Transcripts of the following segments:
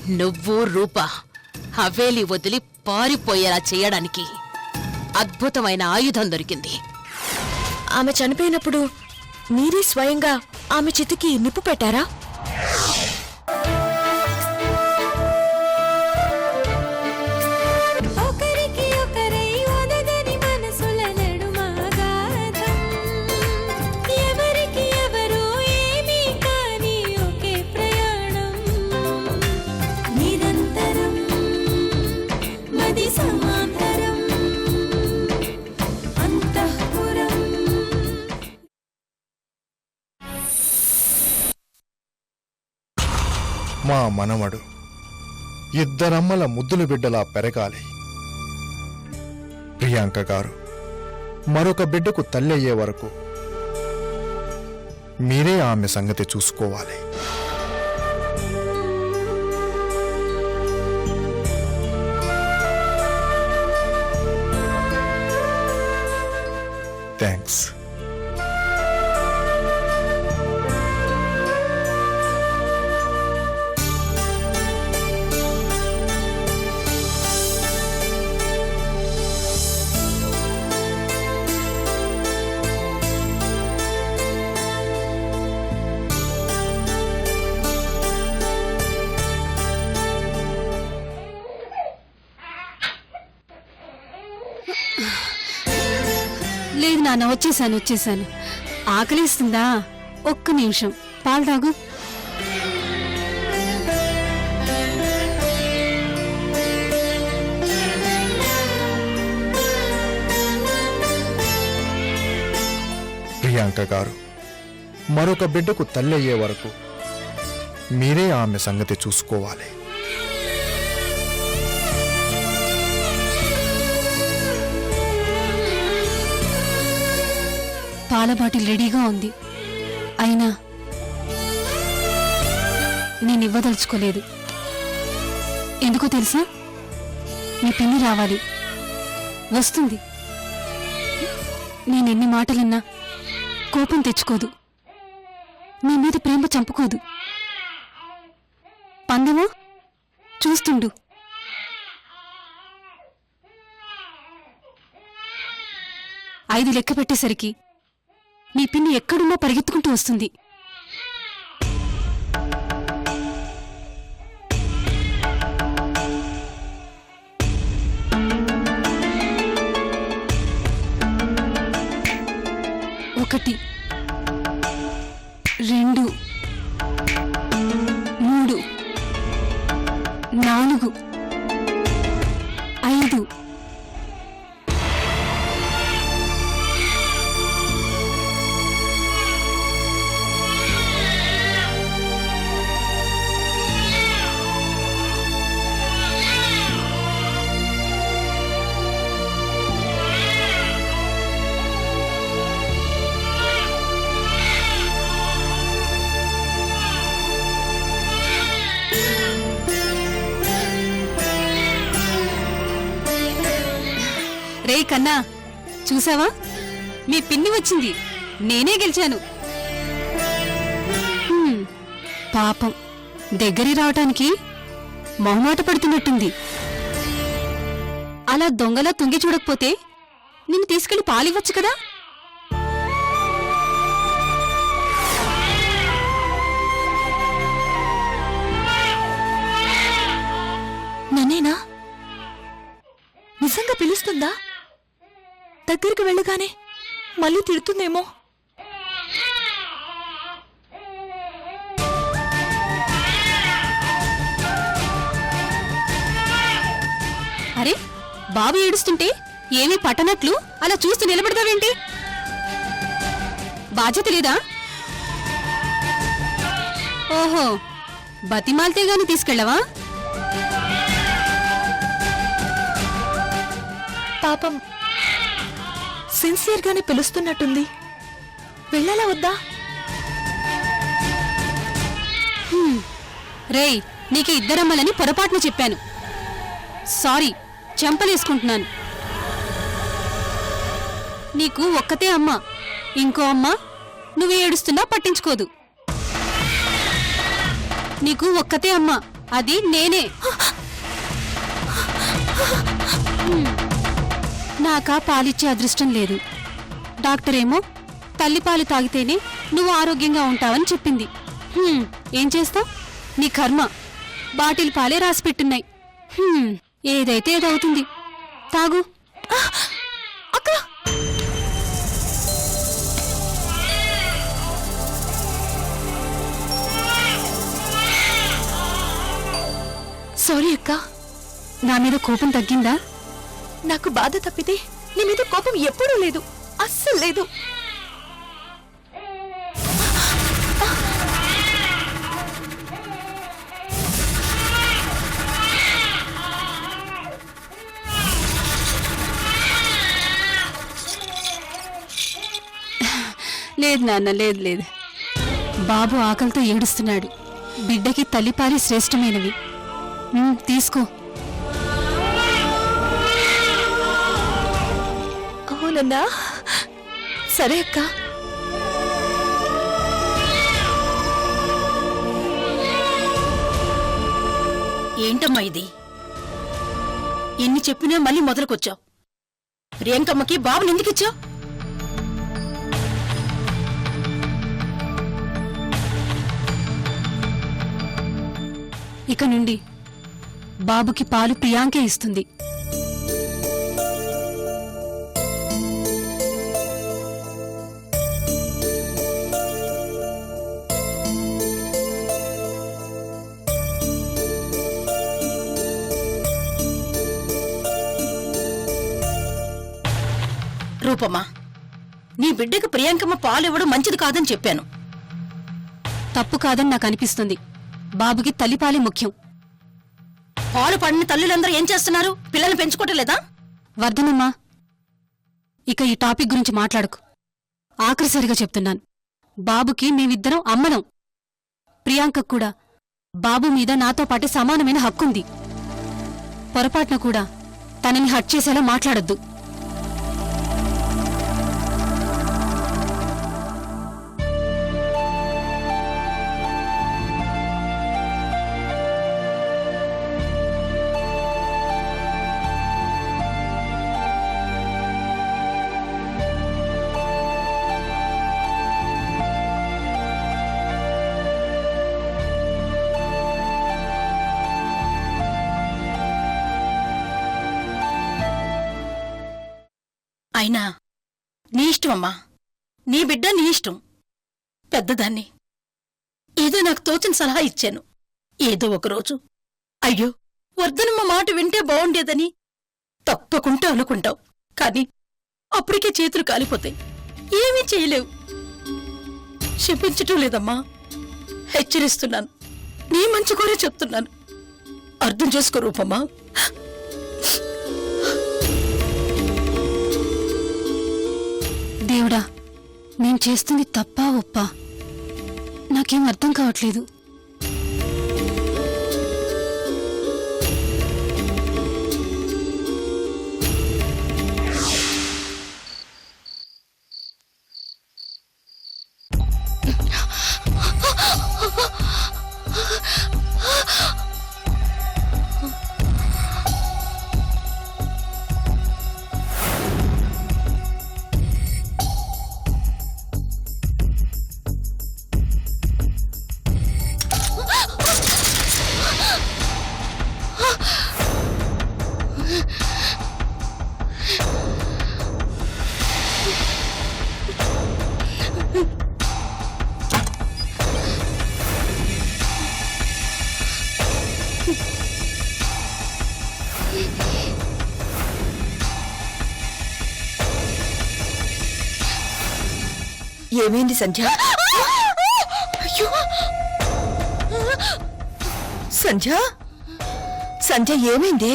నువ్వు రూప హవేలి వదిలి పారిపోయేలా చేయడానికి అద్భుతమైన ఆయుధం దొరికింది. ఆమె చనిపోయినప్పుడు మీరే స్వయంగా ఆమె చితికి నిప్పు పెట్టారా? మా మనవడు ఇద్దరమ్మల ముద్దుల బిడ్డలా పెరగాలి. ప్రియాంక గారు మరొక బిడ్డకు తల్లి అయ్యే వరకు మీరే ఆమె సంగతి చూసుకోవాలి. థ్యాంక్స్. లేదు నాన్న, వచ్చేసాను. ఆకలిస్తుందా? ఒక్క నిమిషం పాలు తాగు. ప్రియాంక గారు మరొక బిడ్డకు తల్లి అయ్యే వరకు మీరే ఆమె సంగతి చూసుకోవాలి. పాల బాటిల్ రెడీగా ఉంది, అయినా నేనివ్వదలుచుకోలేదు. ఎందుకో తెలుసా? నీ పిన్ని రావాలి, వస్తుంది. నేనెన్ని మాటలన్నా కోపం తెచ్చుకోదు, నీ మీద ప్రేమ చంపుకోదు. పందెమో చూస్తుండు. ఐదు లెక్క పెట్టేసరికి నీ పిన్ని ఎక్కడున్నా పరిగెత్తుకుంటూ వస్తుంది. ఒకటి, రెండు, మూడు, నాలుగు, ఐదు. రే కన్నా, చూసావా? మీ పిన్ని వచ్చింది, నేనే గెలిచాను. పాపం, దగ్గరి రావటానికి మొహమాట పడుతున్నట్టుంది. అలా దొంగలా తుంగి చూడకపోతే నిన్ను తీసుకెళ్లి పాలివ్వచ్చు కదా. నన్నేనా? నిజంగా పిలుస్తుందా? దగ్గరికి వెళ్ళగానే మళ్ళీ తిడుతుందేమో. అరే, బాబు ఏడుస్తుంటే ఏమీ పట్టనట్లు అలా చూస్తూ నిలబడతావేంటి? బాధ్యత లేదా? ఓహో, బతిమాల్తే గాని తీసుకెళ్ళవా? పాపం, సిన్సియర్ గానే పిలుస్తున్నట్టుంది. వెళ్ళాలా వద్దా? రేయ్, నీకు ఇద్దరమ్మలని పొరపాటున చెప్పాను. సారీ, చెంపలేసుకుంటున్నాను. నీకు ఒక్కతే అమ్మ, ఇంకో అమ్మ నువ్వు ఏడుస్తున్నా పట్టించుకోదు. నీకు ఒక్కతే అమ్మ, అది నేనే. నాకా పాలిచ్చే అదృష్టం లేదు. డాక్టర్ ఏమో తల్లిపాలు తాగితేనే నువ్వు ఆరోగ్యంగా ఉంటావని చెప్పింది. ఏం చేస్తావ్? నీ కర్మ. బాటిల్ పాలే రాసిపెట్టున్నాయి. ఏదైతే ఏదవుతుంది. తాగు. అక్క, సారీ అక్క, నా మీద కోపం తగ్గిందా? నాకు బాధ తప్పితే నీ మీద కోపం ఎప్పుడూ లేదు, అస్సలు లేదు. లేదు నాన్న, లేదు లేదు. బాబు ఆకలితో ఏడుస్తున్నాడు. బిడ్డకి తల్లిపాలి శ్రేష్టమైనవి. తీసుకో. అవునన్నా, సరే అక్క. ఏంటమ్మా ఇది? ఎన్ని చెప్పినా మళ్ళీ మొదలుకొచ్చావు. రేంకమ్మకి బాబుని ఎందుకిచ్చావు? ఇక నుండి బాబుకి పాలు ప్రియాంకే ఇస్తుంది. రూపమ్మా, నీ బిడ్డకు ప్రియాంకమ్మ పాలు ఇవ్వడం మంచిది కాదని చెప్పాను. తప్పు కాదని నాకు అనిపిస్తుంది. బాబుకి తల్లిపాలే ముఖ్యం. పాలు పడిన తల్లులందరూ ఏం చేస్తున్నారు? పిల్లల్ని పెంచుకోవటం లేదా? వర్ధనమ్మా, ఇక ఈ టాపిక్ గురించి మాట్లాడకు. ఆఖరిసరిగా చెప్తున్నాను, బాబుకి మేమిద్దరం అమ్మనం. ప్రియాంకకు కూడా బాబు మీద నాతో పాటే సమానమైన హక్కుంది. పొరపాటున కూడా తనని హట్ చేసేలా మాట్లాడొద్దు. అయినా నీ ఇష్టమమ్మా. నీ బిడ్డ నీ ఇష్టం. పెద్దదాన్ని ఏదో నాకు తోచిన సలహా ఇచ్చాను. ఏదో ఒకరోజు అయ్యో వర్ధనమ్మ మాట వింటే బావుండేదని తప్పకుండా అనుకుంటావు. కాని అప్పటికే చేతులు కాలిపోతాయి. ఏమీ చేయలేవు. క్షమించటం లేదమ్మా. హెచ్చరిస్తున్నాను. నీ మంచి కోరే చెప్తున్నాను. అర్థం చేసుకో రూపమ్మా. దేవుడా, నేను చేస్తుంది తప్పా ఒప్పా నాకేం అర్థం కావట్లేదు. ఏమైంది సంధ్య? అయ్యో సంధ్య, సంధ్య ఏమైంది?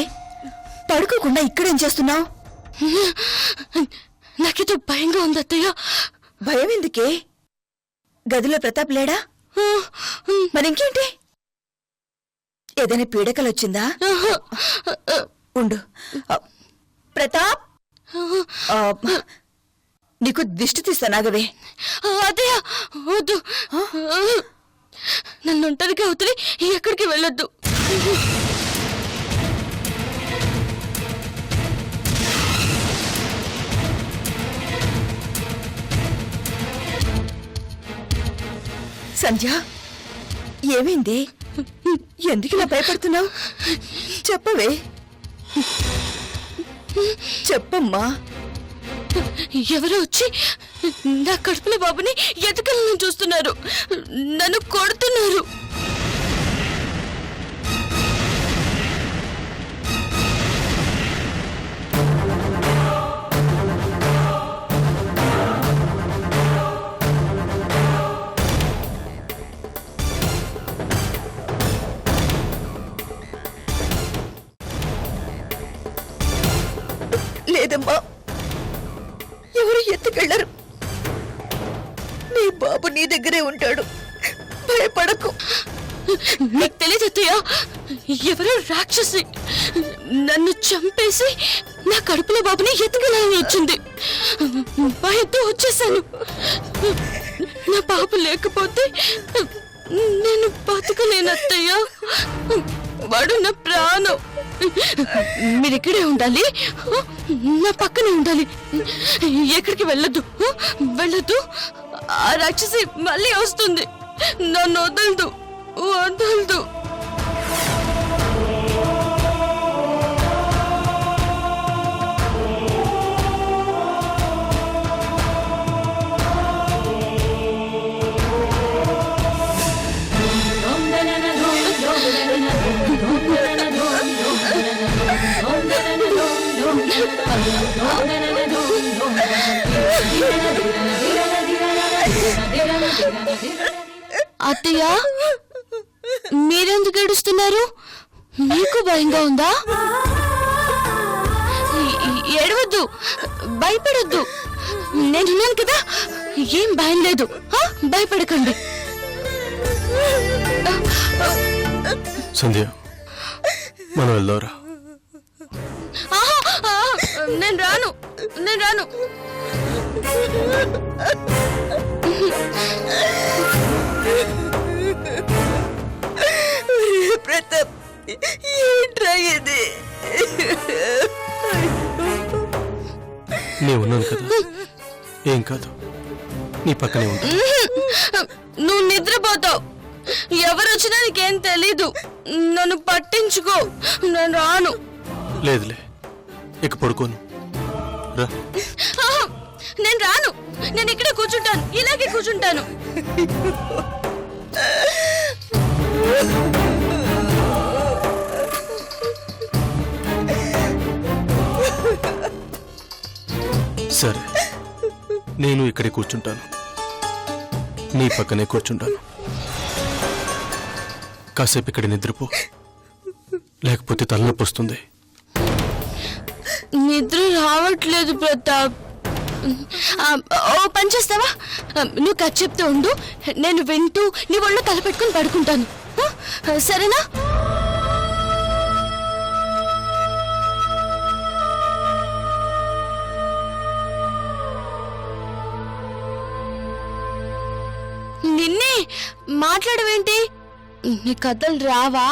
పడుకోకుండా ఇక్కడేం చేస్తున్నావు? నాకేదో భయంగా ఉంది అత్తయ్య. భయం ఎందుకే? గదిలో ప్రతాప్ లేడా? మరింకేంటి? ఏదైనా పీడకలొచ్చిందా? ఉండు. ప్రతాప్, నీకు దిష్టి తీస్తానాగవే. అత్తయ్య వద్దు, నన్ను ఒంటరిగా అవుతుంది, ఎక్కడికి వెళ్ళొద్దు. సంధ్య, ఏమైంది? ఎందుకు ఇలా భయపడుతున్నావు? చెప్పవే, చెప్పమ్మా. ఎవరో వచ్చి నా కడుపులో బాబుని ఎతకలను చూస్తున్నారు. నన్ను కొడుతున్నారు. లేదమ్మా, ఎవరు ఎత్తుకెళ్లరు. నీ బాబు నీ దగ్గరే ఉంటాడు, భయపడకు. నీకు తెలియదు అత్తయ్య, ఎవరో రాక్షసి నన్ను చంపేసి నా కడుపులో బాబుని ఎత్తుకెళ్ళాలని వచ్చింది. భయంతో వచ్చేసాను. నా బాబు లేకపోతే నేను బతకలేను అత్తయ్య. వాడు నా ప్రాణం. మీరు ఇక్కడే ఉండాలి, నా పక్కనే ఉండాలి. ఎక్కడికి వెళ్ళొద్దు, వెళ్ళొద్దు. ఆ రాక్షసి మళ్ళీ వస్తుంది. నన్ను వదలదు, వదలదు. అత్తయ్య, మీరెందుకు ఏడుస్తున్నారు? మీకు భయంగా ఉందా? ఏడవద్దు, భయపడొద్దు. నేనున్నాను కదా, ఏం భయం లేదు. భయపడకండి. సంధ్య, మనం వెళ్దాంరా. నేను రాను, నేను రాను. ప్రతాప్, ఏంట్రా ఇది? నేను ఉన్నాను కదా, ఏం కాదు. నీ పక్కనే ఉంటా. నువ్వు నిద్రపోతావు. ఎవరొచ్చినా నీకేం తెలీదు. నన్ను పట్టించుకో. నేను రాను. లేదులే, ఇక పడుకోను రా. నేను రాను. నేను ఇక్కడే కూర్చుంటాను, ఇలాగే కూర్చుంటాను. సరే, నేను ఇక్కడే కూర్చుంటాను, నీ పక్కనే కూర్చుంటాను. కాసేపు ఇక్కడ నిద్రపో, లేకపోతే తలనొప్పి వస్తుంది. నిద్ర రావట్లేదు ప్రతాప్. ఓ పని చేస్తావా? నువ్వు కథ చెప్తూ ఉండు, నేను వింటూ నీ ఒళ్ళు తలపెట్టుకుని పడుకుంటాను. సరేనా? నిన్నే మాట్లాడవేంటి? నీ కథలు రావా?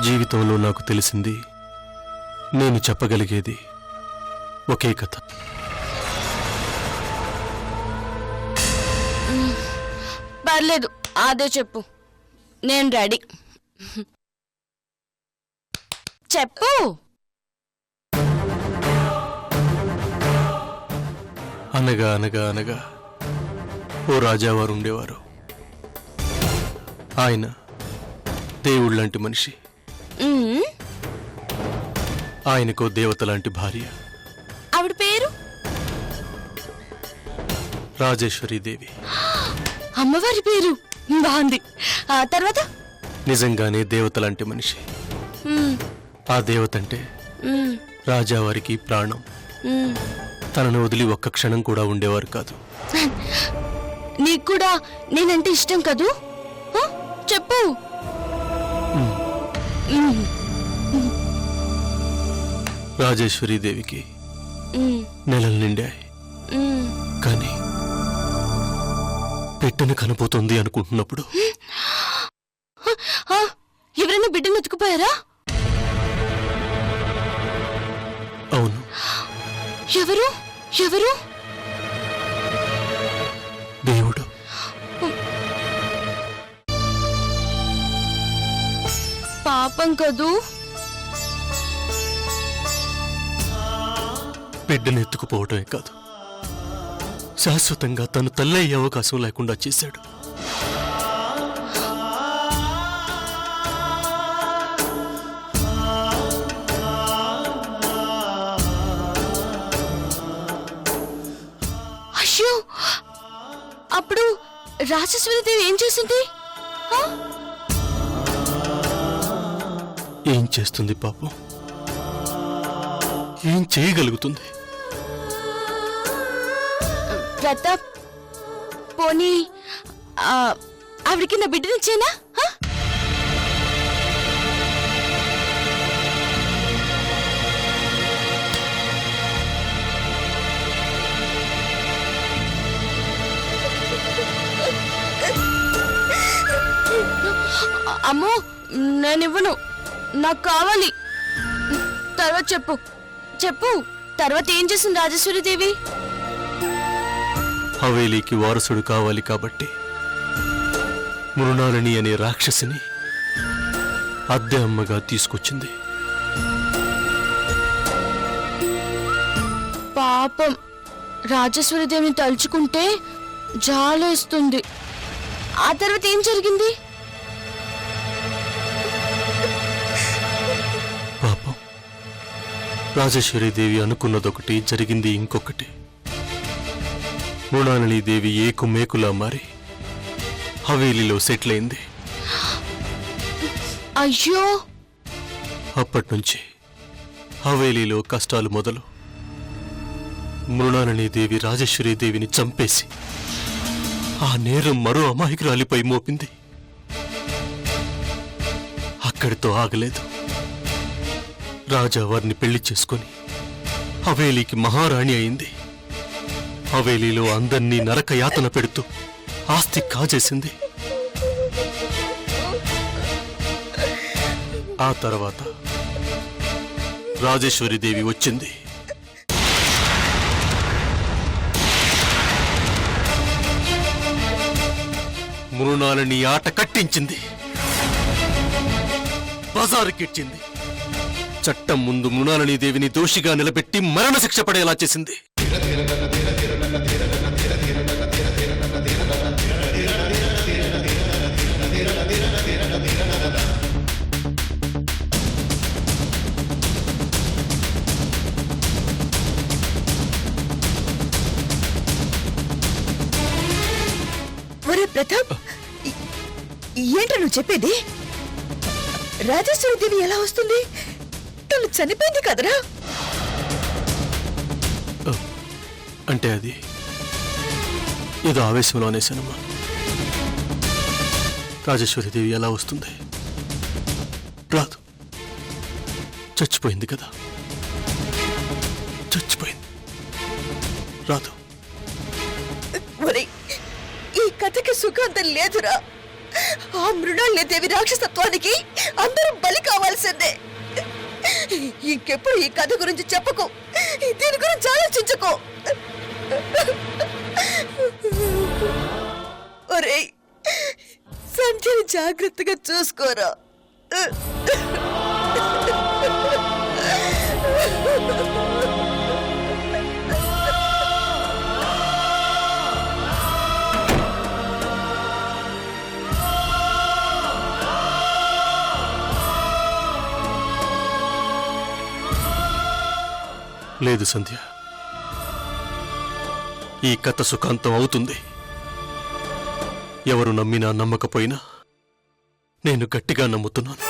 జీవితంలో నాకు తెలిసింది, నేను చెప్పగలిగేది ఒకే కథ. పర్లేదు, అదే చెప్పు. నేను రెడీ. చెప్పు. అనగా అనగా అనగా ఓ రాజావారు ఉండేవారు. ఆయన దేవుళ్ళంటి మనిషి. ఆయనకో దేవత లాంటి భార్య. ఆవిడ పేరు? రాజేశ్వరీదేవి. అమ్మవారి పేరు బాగుంది. ఆ తర్వాత? నిజంగానే దేవత లాంటి మనిషి. ఆ దేవత అంటే రాజావారికి ప్రాణం. తనను వదిలి ఒక్క క్షణం కూడా ఉండేవారు కాదు. నీకు కూడా నేనంటే ఇష్టం కదూ? చెప్పు. రాజేశ్వరీదేవికి నెలలు నిండాయి, కానీ పెట్టెను కనపోతుంది అనుకుంటున్నప్పుడు ఎవరైనా బిడ్డను ఎత్తుకుపోయారా? అవును, ఎవరు ఎవరు? దేవుడు. పాపం కదూ. బిడ్డను ఎత్తుకుపోవటమే కాదు, శాశ్వతంగా తను తల్లి అయ్యే అవకాశం లేకుండా చేశాడు. అయ్యో, అప్పుడు రాజేశ్వరీదేవి ఏం చేసింది? ఆ? ఏం చేస్తుంది పాపం? ఏం చేయగలుగుతుంది? ప్రతాప్, పోనీ ఆవిడికి నా బిడ్డనిచ్చేనా? అమ్మో, నేనివ్వను, నాకు కావాలి. తర్వాత చెప్పు చెప్పు, తర్వాత ఏం చేసింది రాజేశ్వరీదేవి? హవేలీకి వారసుడు కావాలి కాబట్టి మృణాలిని అనే రాక్షసిని అద్దె అమ్మగా తీసుకొచ్చింది. పాపం, రాజేశ్వరీదేవిని తలుచుకుంటే జాలేస్తుంది. ఆ తర్వాత ఏం జరిగింది? పాపం, రాజేశ్వరీదేవి అనుకున్నదొకటి, జరిగింది ఇంకొకటి. మృణాలినీదేవి ఏకుమేకులా మారి హవేలీలో సెటిల్ అయింది. అయ్యో, అప్పట్నుంచి హవేలీలో కష్టాలు మొదలు. మృణాలినీదేవి రాజేశ్వరీదేవిని చంపేసి ఆ నేరం మరో అమాయకురాలిపై మోపింది. అక్కడితో ఆగలేదు. రాజా వారిని పెళ్లి చేసుకుని హవేలీకి మహారాణి అయింది. హవేలీలో అందర్నీ నరక యాతన పెడుతూ ఆస్తి కాజేసింది. ఆ తర్వాత రాజేశ్వరీదేవి వచ్చింది. మృణాలిని ఆట కట్టించింది, బజారుకిచ్చింది. చట్టం ముందు మృణాలినీదేవిని దోషిగా నిలబెట్టి మరణశిక్ష పడేలా చేసింది. ఒరే ప్రతాప్, ఏంటో నువ్వు చెప్పేది? రాజేశ్వరీదేవి ఎలా వస్తుంది? తను చనిపోయింది కదరా? అంటే అది ఏదో ఆవేశంలో అనేశానమ్మా. రాజేశ్వరీదేవి ఎలా వస్తుంది? రాదు. చచ్చిపోయింది కదా, చచ్చిపోయింది. రాదు. ఒరే, ఈ కథకి సుఖాంతం లేదురా. ఆ మృణాలినీదేవి రాక్షసత్వానికి అందరూ బలి కావాల్సిందే. ఇంకెప్పుడు ఈ కథ గురించి చెప్పకు, దీని గురించి ఆలోచించుకో. ఒరే, సంధ్యని జాగ్రత్తగా చూసుకోరా. లేదు సంధ్య, ఈ కథ సుఖాంతం అవుతుంది. ఎవరు నమ్మినా నమ్మకపోయినా నేను గట్టిగా నమ్ముతున్నాను.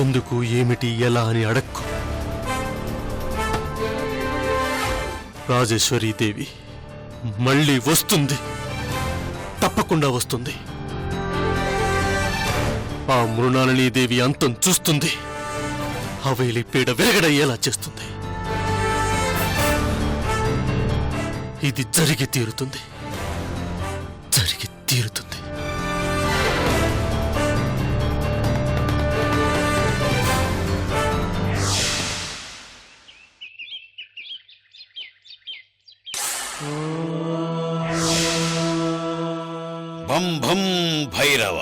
ఎందుకు, ఏమిటి, ఎలా అని అడక్కు. రాజేశ్వరీదేవి మళ్ళీ వస్తుంది, తప్పకుండా వస్తుంది. ఆ మృణాలినీదేవి అంతం చూస్తుంది. హవేలీ పీడ విరగడయ్యేలా చేస్తుంది. ఇది జరిగి తీరుతుంది, జరిగి తీరుతుంది. భం భం భైరవ,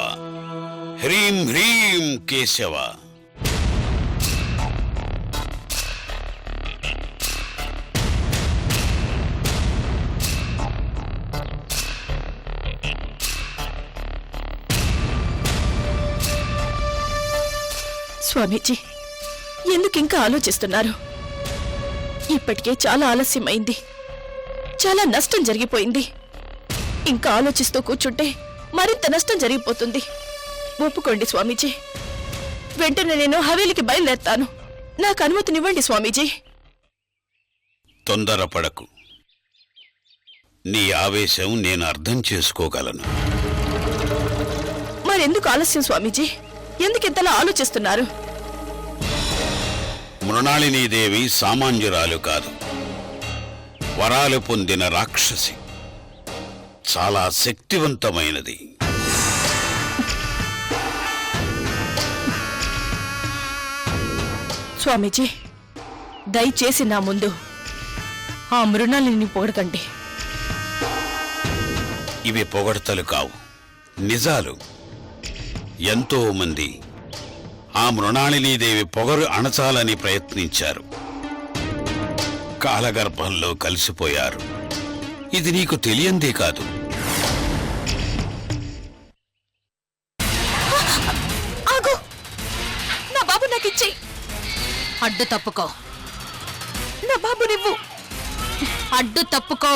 హ్రీం హ్రీం కేశవ. స్వామీజీ, ఎందుకు ఇంకా ఆలోచిస్తున్నారు? ఇప్పటికే చాలా ఆలస్యమైంది, చాలా నష్టం జరిగిపోయింది. ఇంకా ఆలోచిస్తూ కూర్చుంటే మరింత నష్టం జరిగిపోతుంది. ఒప్పుకోండి స్వామీజీ, వెంటనే నేను హవేలికి బయలుదేరుతాను. నాకు అనుమతినివ్వండి స్వామీజీ. తొందరపడకు. నీ ఆవేశం నేను అర్థం చేసుకోగలను. మరెందుకు ఆలస్యం స్వామీజీ? ఎందుకింతలా ఆలోచిస్తున్నారు? మృణాళినీదేవి సామాన్యురాలు కాదు, వరాలు పొందిన రాక్షసి. చాలా శక్తివంతమైనది. స్వామీజీ, దయచేసి నా ముందు ఆ మృణాలిని పొగడకండి. ఇవి పొగడ్తలు కావు, నిజాలు. ఎంతో మంది ఆ మృణాళినీదేవి పొగరు అణచాలని ప్రయత్నించారు, కాలగర్భంలో కలిసిపోయారు. ఇది నీకు తెలియందే కాదు. ఆగు! నా బాబు నాకిచ్చేయ్. అడ్డు తప్పుకో, నా బాబు నువ్వు అడ్డు తప్పుకో.